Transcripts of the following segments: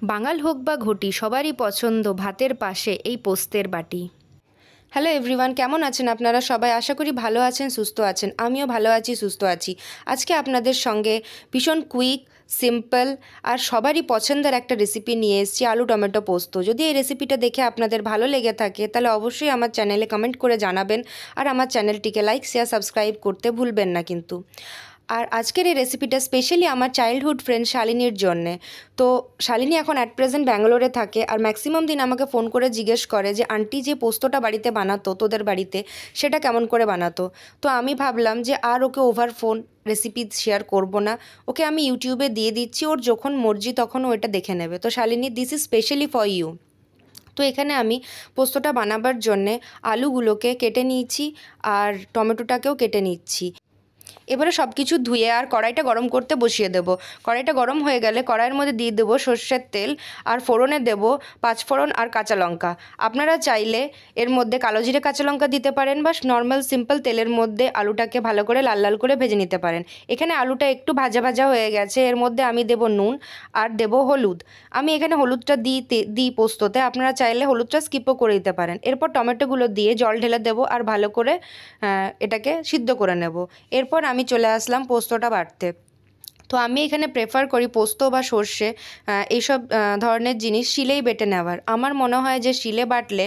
বাঙাল হোক বা ঘটি সবারই পছন্দ ভাতের পাশে এই পোস্তের বাটি। হ্যালো এভরিওয়ান, কেমন আছেন আপনারা সবাই? আশা করি ভালো আছেন, সুস্থ আছেন। আমিও ভালো আছি, সুস্থ আছি। আজকে আপনাদের সঙ্গে ভীষণ কুইক, সিম্পল আর সবারই পছন্দের একটা রেসিপি নিয়ে এসেছি, আলু টমেটো পোস্ত। যদি এই রেসিপিটা দেখে আপনাদের ভালো লেগে থাকে তাহলে অবশ্যই আমার চ্যানেলে কমেন্ট করে জানাবেন, আর আমার চ্যানেলটিকে লাইক, শেয়ার, সাবস্ক্রাইব করতে ভুলবেন না কিন্তু। আর আজকের এই রেসিপিটা স্পেশালি আমার চাইল্ডহুড ফ্রেন্ড শালিনীর জন্যে। তো শালিনী এখন অ্যাট প্রেজেন্ট ব্যাঙ্গালোরে থাকে, আর ম্যাক্সিমাম দিন আমাকে ফোন করে জিজ্ঞেস করে যে আন্টি যে পোস্তটা বাড়িতে বানাতো তোদের বাড়িতে, সেটা কেমন করে বানাতো। তো আমি ভাবলাম যে আর ওকে ওভার ফোন রেসিপি শেয়ার করব না, ওকে আমি ইউটিউবে দিয়ে দিচ্ছি, ওর যখন মর্জি তখন ও এটা দেখে নেবে। তো Shalini, this is specially for you. তো এখানে আমি পোস্তটা বানাবার জন্যে আলুগুলোকে কেটে নিয়েছি আর টমেটোটাকেও কেটে নিচ্ছি। এবারে সব কিছু ধুয়ে আর কড়াইটা গরম করতে বসিয়ে দেবো। কড়াইটা গরম হয়ে গেলে কড়াইয়ের মধ্যে দিয়ে দেবো সর্ষের তেল, আর ফোড়নে দেবো পাঁচফোড়ন আর কাঁচা লঙ্কা। আপনারা চাইলে এর মধ্যে কালো জিরে কাঁচা লঙ্কা দিতে পারেন, বা নর্মাল সিম্পল তেলের মধ্যে আলুটাকে ভালো করে লাল লাল করে ভেজে নিতে পারেন। এখানে আলুটা একটু ভাজা ভাজা হয়ে গেছে, এর মধ্যে আমি দেবো নুন আর দেবো হলুদ। আমি এখানে হলুদটা দিই পোস্ততে, আপনারা চাইলে হলুদটা স্কিপও করে দিতে পারেন। এরপর টমেটোগুলো দিয়ে জল ঢেলে দেবো আর ভালো করে এটাকে সিদ্ধ করে নেব। এরপর আমি চলে আসলাম পোস্তটা বাটতে। তো আমি এখানে প্রেফার করি পোস্ত বা সর্ষে এইসব ধরনের জিনিস শিলেই বেটে নেওয়ার। আমার মনে হয় যে শিলে বাটলে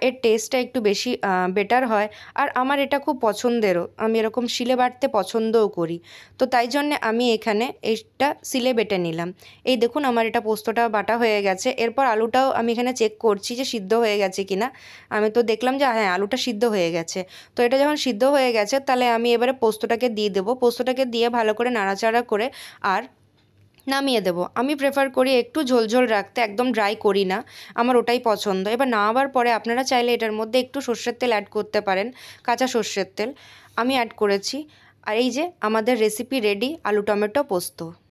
এর টেস্টটা একটু বেশি বেটার হয়, আর আমার এটা খুব পছন্দেরও। আমি এরকম শিলে বাটতে পছন্দও করি। তো তাই জন্যে আমি এখানে এইটা শিলে বেটে নিলাম। এই দেখুন, আমার এটা পোস্তটা বাটা হয়ে গেছে। এরপর আলুটাও আমি এখানে চেক করছি যে সিদ্ধ হয়ে গেছে কিনা। আমি তো দেখলাম যে হ্যাঁ, আলুটা সিদ্ধ হয়ে গেছে। তো এটা যখন সিদ্ধ হয়ে গেছে তাহলে আমি এবারে পোস্তটাকে দিয়ে দেবো। পোস্তটাকে দিয়ে ভালো করে নাড়াচাড়া করে আর নামিয়ে দেব। আমি প্রেফার করি একটু ঝোলঝোল রাখতে, একদম ড্রাই করি না, আমার ওটাই পছন্দ। এবার নামাবার পরে আপনারা চাইলে এটার মধ্যে একটু সর্ষের তেল অ্যাড করতে পারেন, কাঁচা সর্ষের তেল। আমি অ্যাড করেছি। আর এই যে আমাদের রেসিপি রেডি, আলু টমেটো পোস্ত।